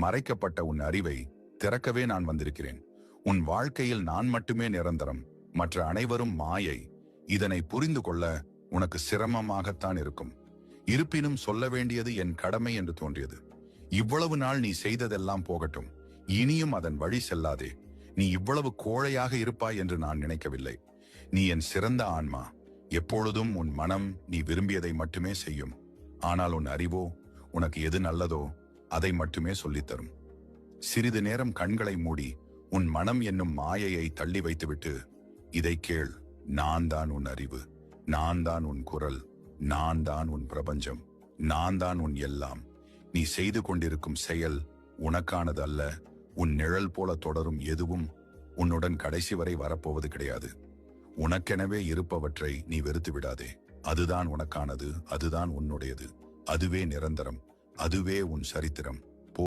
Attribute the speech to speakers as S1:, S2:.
S1: மறைக்கப்பட்ட உன் அறிவை திறக்கவே நான் வந்திருக்கிறேன். உன் வாழ்க்கையில் நான் மட்டுமே நிரந்தரம், மற்ற அனைவரும் மாயை. இதனை புரிந்து கொள்ள உனக்கு சிரமமாகத்தான் இருக்கும். இருப்பினும் சொல்ல வேண்டியது என் கடமை என்று தோன்றியது. இவ்வளவு நாள் நீ செய்ததெல்லாம் போகட்டும். இனியும் அதன் வழி செல்லாதே. நீ இவ்வளவு கோழையாக இருப்பாய் என்று நான் நினைக்கவில்லை. நீ என் சிறந்த ஆன்மா. எப்பொழுதும் உன் மனம் நீ விரும்பியதை மட்டுமே செய்யும். ஆனால் உன் அறிவோ உனக்கு எது நல்லதோ அதை மட்டுமே சொல்லித்தரும். சிறிது நேரம் கண்களை மூடி உன் மனம் என்னும் மாயையை தள்ளி வைத்துவிட்டு இதை கேள். நான் தான் உன் அறிவு, நான் தான் உன் குரல், நான் தான் உன் பிரபஞ்சம், நான் தான் உன் எல்லாம். நீ செய்து கொண்டிருக்கும் செயல் உனக்கானது அல்ல. உன் நிழல் போல தொடரும் எதுவும் உன்னுடன் கடைசி வரை வரப்போவது கிடையாது. உனக்கெனவே இருப்பவற்றை நீ வெறுத்து விடாதே. அதுதான் உனக்கானது, அதுதான் உன்னுடையது, அதுவே நிரந்தரம், அதுவே உன் சரித்திரம்.